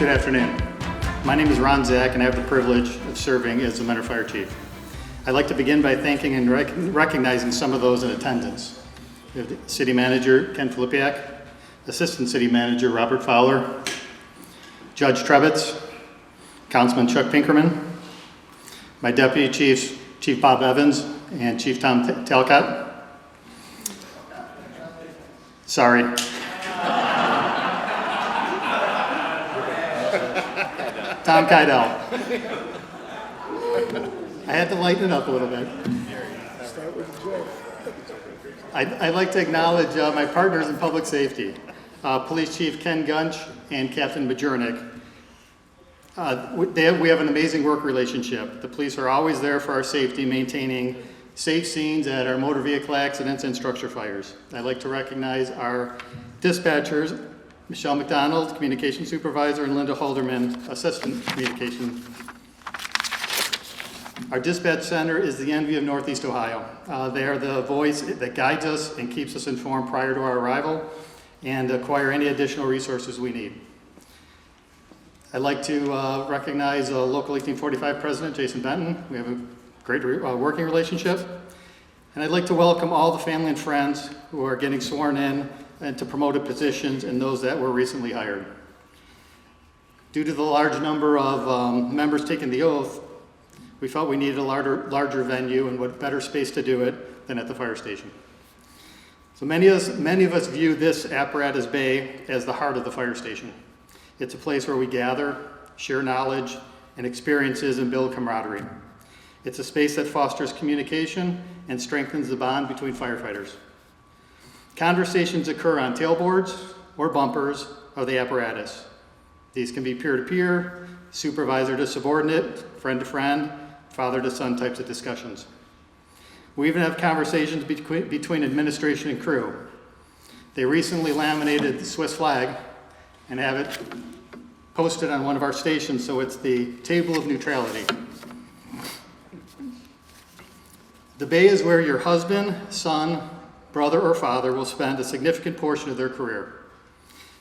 Good afternoon. My name is Ron Zach, and I have the privilege of serving as the Mentor Fire Chief. I'd like to begin by thanking and recognizing some of those in attendance. We have the City Manager, Ken Filipiak, Assistant City Manager, Robert Fowler, Judge Trebitz, Councilman Chuck Pinkerman, my Deputy Chiefs, Chief Bob Evans, and Chief Tom Talcott. Sorry. Tom Kydell. I had to lighten it up a little bit. I'd like to acknowledge my partners in public safety, Police Chief Ken Gunch and Captain Majornik. We have an amazing work relationship. The police are always there for our safety, maintaining safe scenes at our motor vehicle accidents and structure fires. I'd like to recognize our dispatchers, Michelle McDonald, Communication Supervisor, and Linda Holderman, Assistant Communication. Our dispatch center is the envy of Northeast Ohio. They are the voice that guides us and keeps us informed prior to our arrival and acquire any additional resources we need. I'd like to recognize Local 1845 President Jason Benton. We have a great working relationship. And I'd like to welcome all the family and friends who are getting sworn in and to promoted positions and those that were recently hired. Due to the large number of members taking the oath, we felt we needed a larger venue, and what better space to do it than at the fire station. So many of us view this apparatus bay as the heart of the fire station. It's a place where we gather, share knowledge and experiences, and build camaraderie. It's a space that fosters communication and strengthens the bond between firefighters. Conversations occur on tailboards or bumpers of the apparatus. These can be peer-to-peer, supervisor to subordinate, friend to friend, father to son types of discussions. We even have conversations between administration and crew. They recently laminated the Swiss flag and have it posted on one of our stations, so it's the table of neutrality. The bay is where your husband, son, brother, or father will spend a significant portion of their career,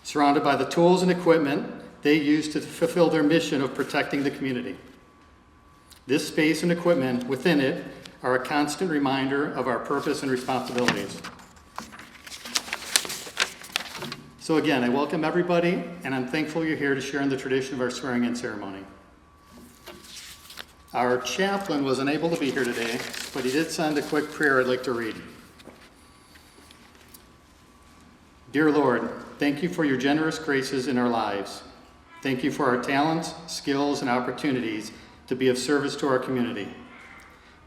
surrounded by the tools and equipment they use to fulfill their mission of protecting the community. This space and equipment within it are a constant reminder of our purpose and responsibilities. So again, I welcome everybody, and I'm thankful you're here to share in the tradition of our swearing-in ceremony. Our chaplain was unable to be here today, but he did send a quick prayer I'd like to read. Dear Lord, thank you for your generous graces in our lives. Thank you for our talents, skills, and opportunities to be of service to our community.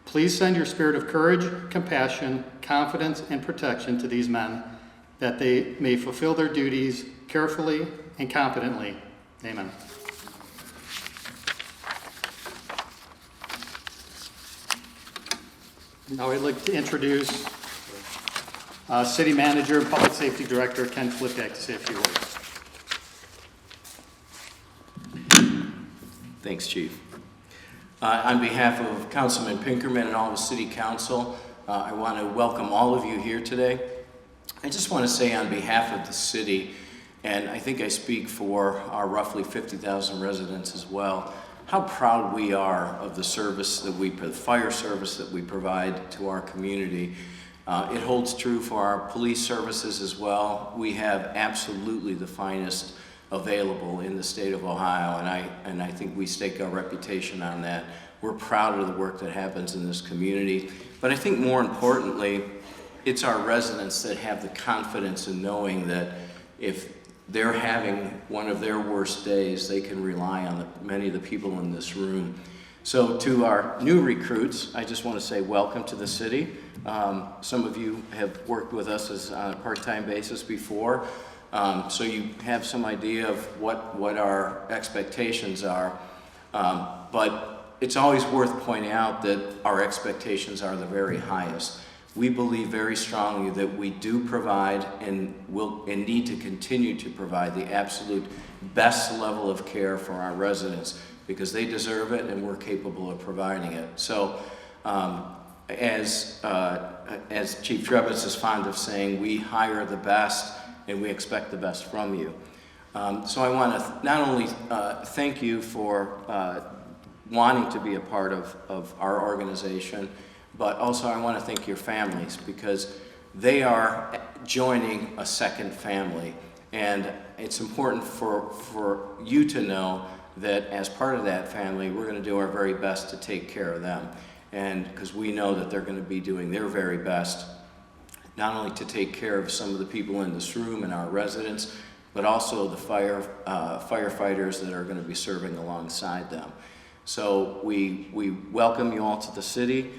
Please send your spirit of courage, compassion, confidence, and protection to these men, that they may fulfill their duties carefully and competently. Amen. Now I'd like to introduce City Manager and Public Safety Director Ken Filipiak to say a few words. Thanks, Chief. On behalf of Councilman Pinkerman and all the City Council, I want to welcome all of you here today. I just want to say on behalf of the city, and I think I speak for our roughly 50,000 residents as well, how proud we are of the service that the fire service that we provide to our community. It holds true for our police services as well. We have absolutely the finest available in the state of Ohio, and I think we stake our reputation on that. We're proud of the work that happens in this community, but I think more importantly, it's our residents that have the confidence in knowing that if they're having one of their worst days, they can rely on many of the people in this room. So to our new recruits, I just want to say welcome to the city. Some of you have worked with us on a part-time basis before, so you have some idea of what our expectations are. But it's always worth pointing out that our expectations are the very highest. We believe very strongly that we do provide and need to continue to provide the absolute best level of care for our residents, because they deserve it and we're capable of providing it. So as Chief Trebitz is fond of saying, we hire the best and we expect the best from you. So I want to not only thank you for wanting to be a part of our organization, but also I want to thank your families, because they are joining a second family. And it's important for you to know that as part of that family, we're going to do our very best to take care of them. And because we know that they're going to be doing their very best, not only to take care of some of the people in this room and our residents, but also the firefighters that are going to be serving alongside them. So we welcome you all to the city.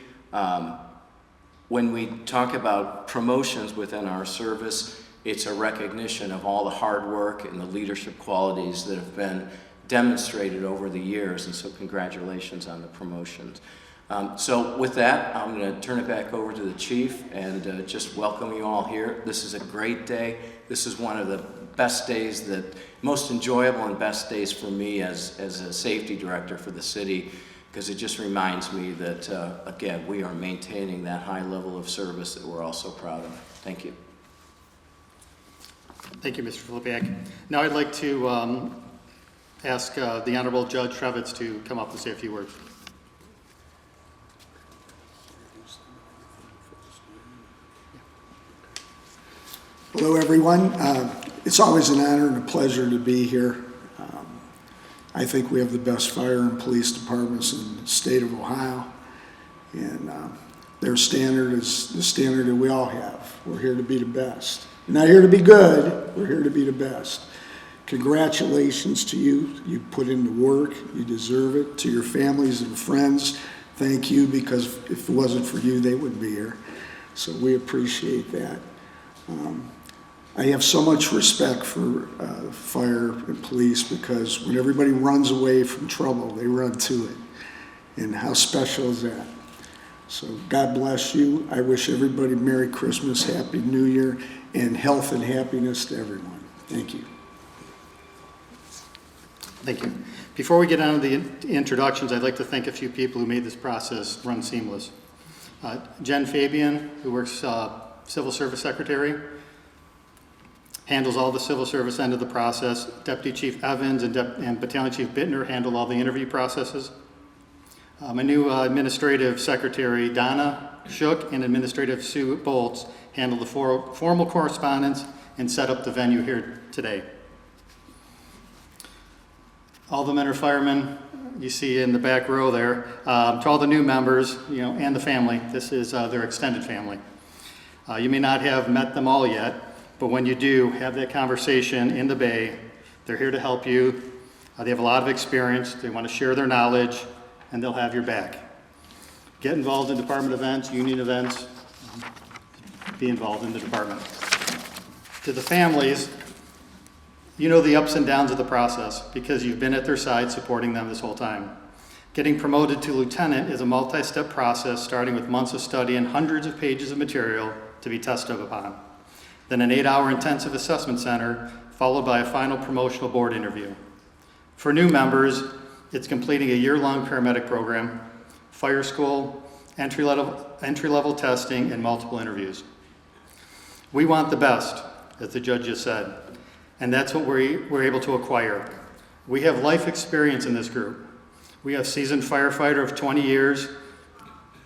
When we talk about promotions within our service, it's a recognition of all the hard work and the leadership qualities that have been demonstrated over the years, and so congratulations on the promotions. So with that, I'm going to turn it back over to the chief and just welcome you all here. This is a great day. This is one of the best days, most enjoyable and best days for me as a safety director for the city, because it just reminds me that, again, we are maintaining that high level of service that we're all so proud of. Thank you. Thank you, Mr. Filipiak. Now I'd like to ask the Honorable Judge Trevitz to come up and say a few words. Hello, everyone. It's always an honor and a pleasure to be here. I think we have the best fire and police departments in the state of Ohio, and their standard is the standard that we all have. We're here to be the best. We're not here to be good, we're here to be the best. Congratulations to you. You put in the work, you deserve it. To your families and friends, thank you, because if it wasn't for you, they wouldn't be here. So we appreciate that. I have so much respect for fire and police, because when everybody runs away from trouble, they run to it. And how special is that? So God bless you. I wish everybody Merry Christmas, Happy New Year, and health and happiness to everyone. Thank you. Thank you. Before we get on to the introductions, I'd like to thank a few people who made this process run seamless. Jen Fabian, who works Civil Service Secretary, handles all the civil service end of the process. Deputy Chief Evans and Battalion Chief Bittner handle all the interview processes. My new Administrative Secretary, Donna Shook, and Administrative Sue Bolts handle the formal correspondence and set up the venue here today. All the men are firemen you see in the back row there. To all the new members, and the family, this is their extended family. You may not have met them all yet, but when you do, have that conversation in the bay. They're here to help you. They have a lot of experience. They want to share their knowledge, and they'll have your back. Get involved in department events, union events. Be involved in the department. To the families, you know the ups and downs of the process, because you've been at their side supporting them this whole time. Getting promoted to lieutenant is a multi-step process, starting with months of study and hundreds of pages of material to be tested upon. Then an 8-hour intensive assessment center, followed by a final promotional board interview. For new members, it's completing a year-long paramedic program, fire school, entry-level testing, and multiple interviews. We want the best, as the judge just said, and that's what we're able to acquire. We have life experience in this group. We have seasoned firefighter of 20 years,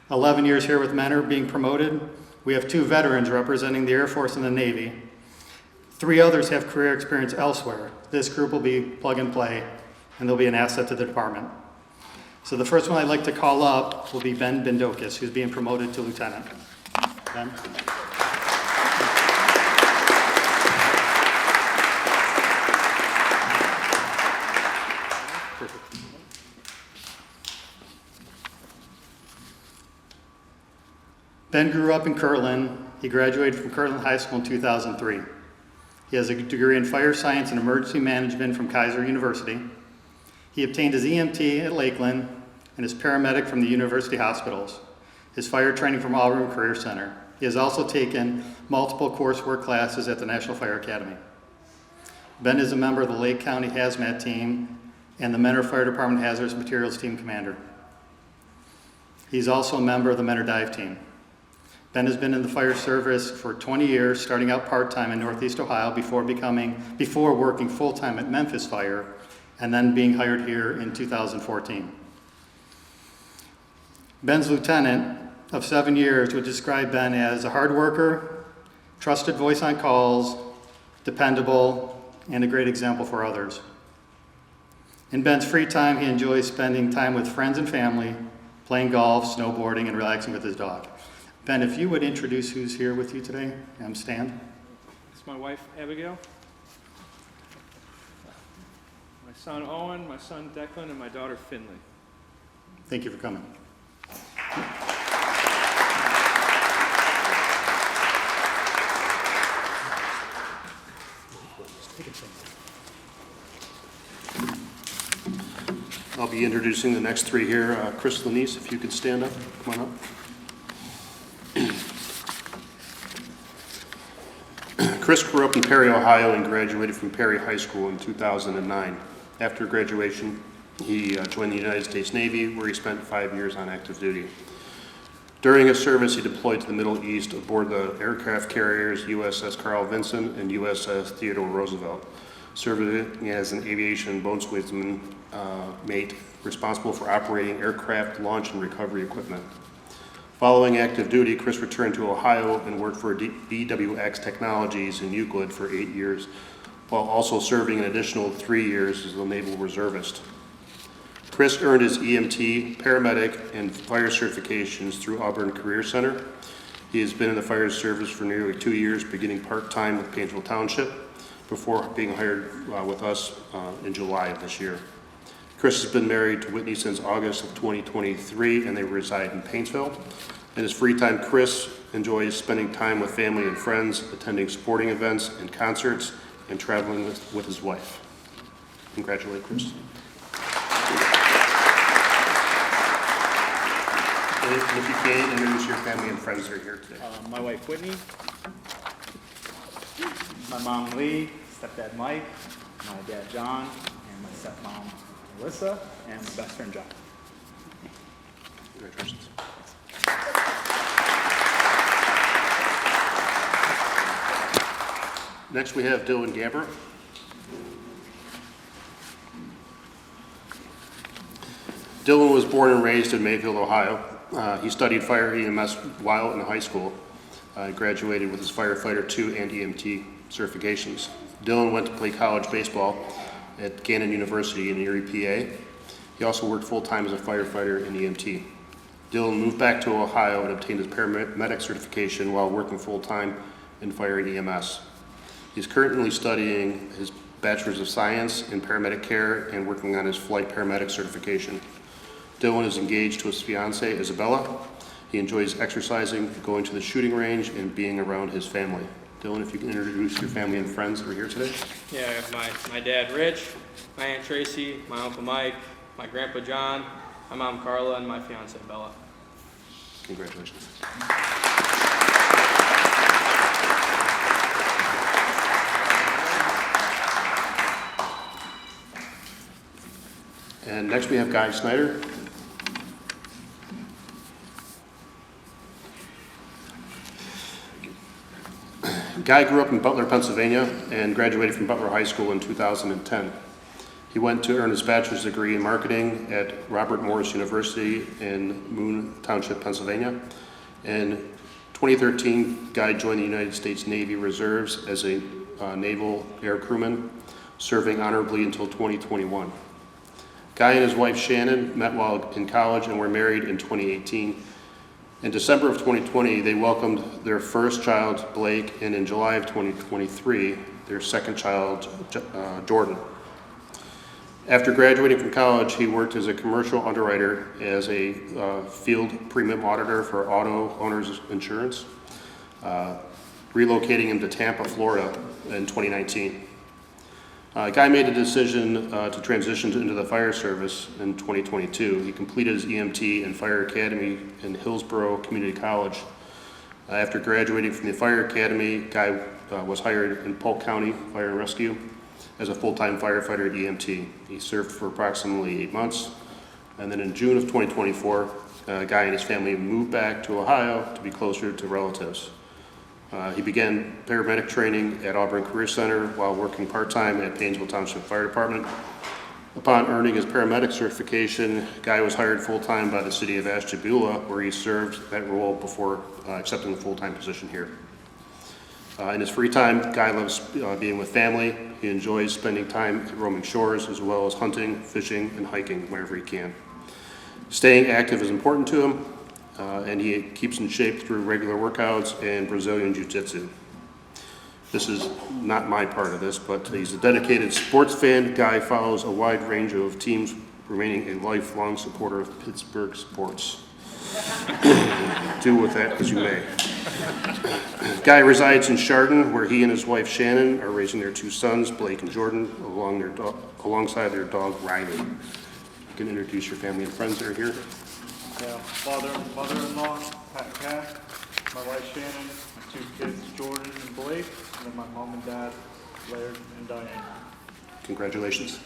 11 years here with Menor being promoted. We have 2 veterans representing the Air Force and the Navy. 3 others have career experience elsewhere. This group will be plug and play, and they'll be an asset to the department. So the first one I'd like to call up will be Ben Bindokas, who's being promoted to lieutenant. Ben? Ben grew up in Kirtland. He graduated from Kirtland High School in 2003. He has a degree in fire science and emergency management from Kaiser University. He obtained his EMT at Lakeland and his paramedic from the University Hospitals, his fire training from Allroom Career Center. He has also taken multiple coursework classes at the National Fire Academy. Ben is a member of the Lake County Hazmat Team and the Menor Fire Department Hazardous Materials Team Commander. He's also a member of the Menor Dive Team. Ben has been in the fire service for 20 years, starting out part-time in Northeast Ohio before working full-time at Memphis Fire, and then being hired here in 2014. Ben's lieutenant of 7 years would describe Ben as a hard worker, trusted voice on calls, dependable, and a great example for others. In Ben's free time, he enjoys spending time with friends and family, playing golf, snowboarding, and relaxing with his dog. Ben, if you would introduce who's here with you today, Stan. It's my wife, Abigail, my son, Owen, my son, Declan, and my daughter, Finley. Thank you for coming. I'll be introducing the next three here. Chris Lanese, if you could stand up, come on up. Chris grew up in Perry, Ohio, and graduated from Perry High School in 2009. After graduation, he joined the United States Navy, where he spent 5 years on active duty. During his service, he deployed to the Middle East aboard the aircraft carriers USS Carl Vinson and USS Theodore Roosevelt, serving as an aviation boatswain's mate responsible for operating aircraft launch and recovery equipment. Following active duty, Chris returned to Ohio and worked for BWX Technologies in Euclid for 8 years, while also serving an additional 3 years as a naval reservist. Chris earned his EMT, paramedic, and fire certifications through Auburn Career Center. He has been in the fire service for nearly 2 years, beginning part-time with Painesville Township, before being hired with us in July of this year. Chris has been married to Whitney since August of 2023, and they reside in Painesville. In his free time, Chris enjoys spending time with family and friends, attending sporting events and concerts, and traveling with his wife. Congratulations, Chris. And if you can, introduce your family and friends that are here today. My wife Whitney, my mom Lee, stepdad Mike, my dad John, and my stepmom Melissa, and my best friend John. Congratulations. Next we have Dylan Gamber. Dylan was born and raised in Mayfield, Ohio. He studied fire EMS while in high school. Graduated with his Firefighter 2 and EMT certifications. Dylan went to play college baseball at Gannon University in Erie, PA. He also worked full-time as a firefighter in EMT. Dylan moved back to Ohio and obtained his paramedic certification while working full-time in fire and EMS. He's currently studying his Bachelor's of Science in Paramedic Care and working on his flight paramedic certification. Dylan is engaged to his fiancée, Isabella. He enjoys exercising, going to the shooting range, and being around his family. Dylan, if you can introduce your family and friends that are here today. Yeah, I have my dad, Rich, my Aunt Tracy, my Uncle Mike, my Grandpa John, my Mom Carla, and my fiancée, Bella. Congratulations. And next we have Guy Snyder. Guy grew up in Butler, Pennsylvania, and graduated from Butler High School in 2010. He went to earn his bachelor's degree in marketing at Robert Morris University in Moon Township, Pennsylvania. In 2013, Guy joined the United States Navy Reserves as a naval air crewman, serving honorably until 2021. Guy and his wife Shannon met while in college and were married in 2018. In December of 2020, they welcomed their first child, Blake, and in July of 2023, their second child, Jordan. After graduating from college, he worked as a commercial underwriter as a field premium auditor for auto owners insurance, relocating him to Tampa, Florida in 2019. Guy made a decision to transition into the fire service in 2022. He completed his EMT and fire academy in Hillsborough Community College. After graduating from the fire academy, Guy was hired in Polk County Fire and Rescue as a full-time firefighter at EMT. He served for approximately 8 months, and then in June of 2024, Guy and his family moved back to Ohio to be closer to relatives. He began paramedic training at Auburn Career Center while working part-time at Painesville Township Fire Department. Upon earning his paramedic certification, Guy was hired full-time by the city of Ashtabula, where he served that role before accepting the full-time position here. In his free time, Guy loves being with family. He enjoys spending time at roaming shores, as well as hunting, fishing, and hiking wherever he can. Staying active is important to him, and he keeps in shape through regular workouts and Brazilian Jiu-Jitsu. This is not my part of this, but he's a dedicated sports fan. Guy follows a wide range of teams, remaining a lifelong supporter of Pittsburgh sports. Do with that as you may. Guy resides in Chardon, where he and his wife Shannon are raising their 2 sons, Blake and Jordan, alongside their dog Riley. You can introduce your family and friends that are here. Father and mother-in-law, Pat and Kat, my wife Shannon, my 2 kids, Jordan and Blake, and then my mom and dad, Laird and Diane. Congratulations.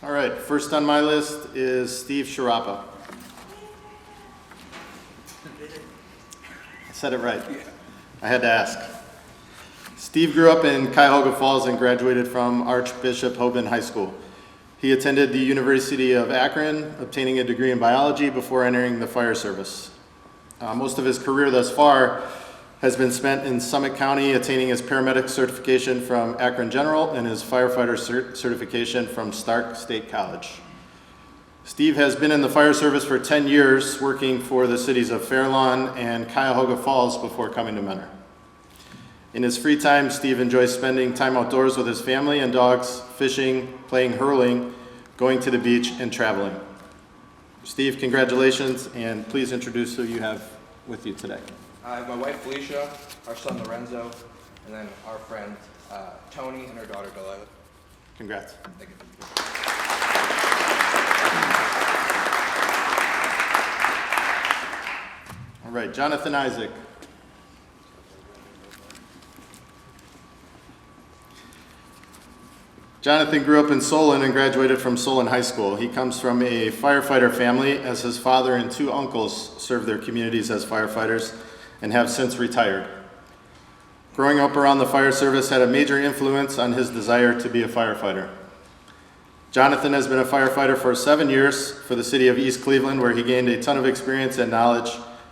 All right, first on my list is Steve Chiarappa. I said it right. I had to ask. Steve grew up in Cuyahoga Falls and graduated from Archbishop Hoban High School. He attended the University of Akron, obtaining a degree in biology before entering the fire service. Most of his career thus far has been spent in Summit County, attaining his paramedic certification from Akron General and his firefighter certification from Stark State College. Steve has been in the fire service for 10 years, working for the cities of Fair Lawn and Cuyahoga Falls before coming to Mentor. In his free time, Steve enjoys spending time outdoors with his family and dogs, fishing, playing hurling, going to the beach, and traveling. Steve, congratulations, and please introduce who you have with you today. I have my wife Felicia, our son Lorenzo, and then our friend Tony and our daughter Delilah. Congrats. Thank you. All right, Jonathan Isaac. Jonathan grew up in Solon and graduated from Solon High School. He comes from a firefighter family, as his father and 2 uncles served their communities as firefighters and have since retired. Growing up around the fire service had a major influence on his desire to be a firefighter. Jonathan has been a firefighter for 7 years for the city of East Cleveland, where he gained a ton of experience and knowledge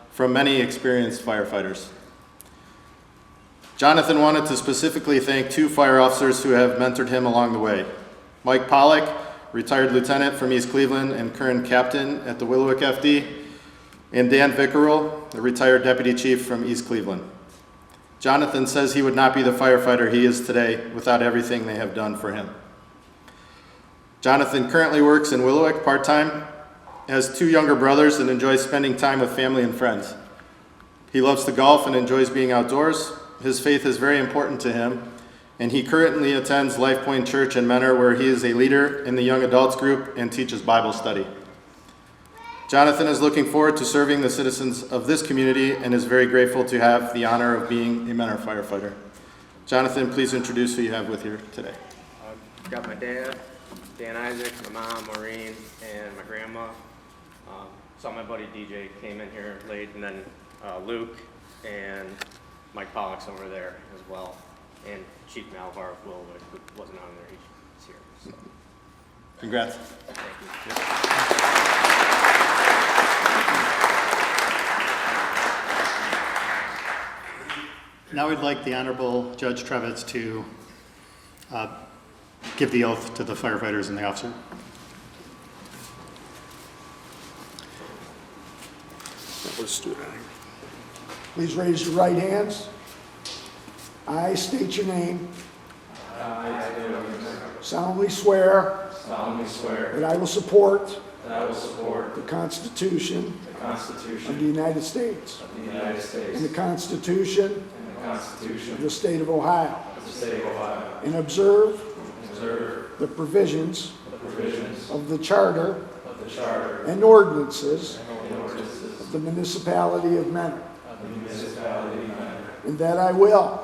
from many experienced firefighters. Jonathan wanted to specifically thank 2 fire officers who have mentored him along the way. Mike Pollack, retired lieutenant from East Cleveland and current captain at the Willowick FD, and Dan Vickerell, the retired deputy chief from East Cleveland. Jonathan says he would not be the firefighter he is today without everything they have done for him. Jonathan currently works in Willowick part-time, has 2 younger brothers, and enjoys spending time with family and friends. He loves to golf and enjoys being outdoors. His faith is very important to him, and he currently attends Life Point Church in Mentor, where he is a leader in the young adults group and teaches Bible study. Jonathan is looking forward to serving the citizens of this community and is very grateful to have the honor of being a Mentor firefighter. Jonathan, please introduce who you have with you today. I've got my dad, Dan Isaac, my mom, Maureen, and my grandma. Saw my buddy DJ came in here late, and then Luke and Mike Pollack's over there as well, and Chief Malvar of Willowick, who wasn't on there, he's here. So. Congrats. Thank you. Now we'd like the Honorable Judge Trevitz to give the oath to the firefighters and the officer. Let's do it. Please raise your right hands. I state your name. Solemnly swear. That I will support. The Constitution. Of the United States. And the Constitution. Of the State of Ohio. And observe. The provisions. Of the Charter. And ordinances. Of the Municipality of Mentor. And that I will.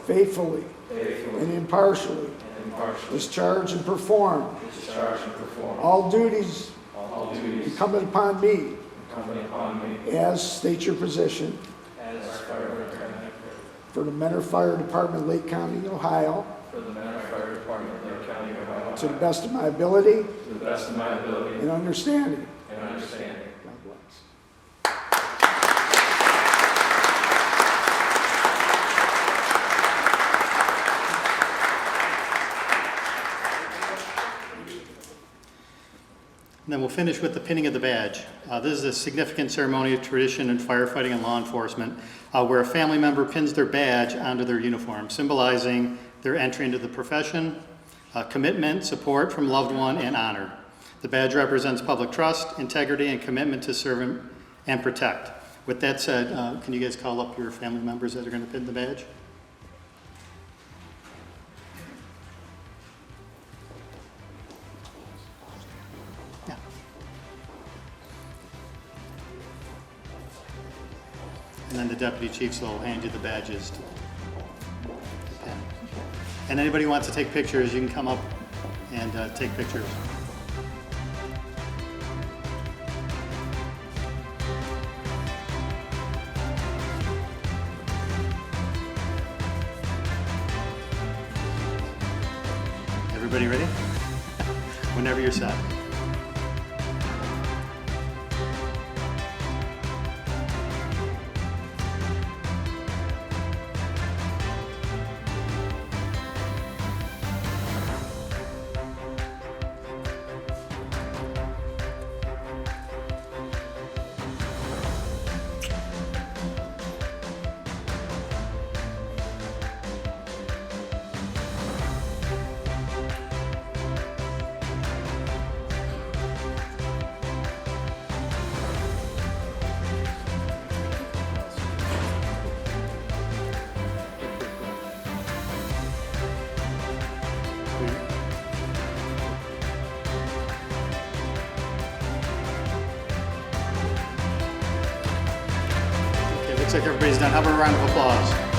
Faithfully. and impartially discharge and perform all duties incumbent upon me as state your position for the Mentor Fire Department, Lake County, Ohio, to the best of my ability and understanding. God bless. And then we'll finish with the pinning of the badge. This is a significant ceremony of tradition in firefighting and law enforcement, where a family member pins their badge onto their uniform, symbolizing their entry into the profession, commitment, support from loved one, and honor. The badge represents public trust, integrity, and commitment to serve and protect. With that said, can you guys call up your family members that are going to pin the badge? Yeah. And then the deputy chiefs will hand you the badges to pin. And anybody who wants to take pictures, you can come up and take pictures. Everybody ready? Whenever you're set. Okay, looks like everybody's done. How about a round of applause?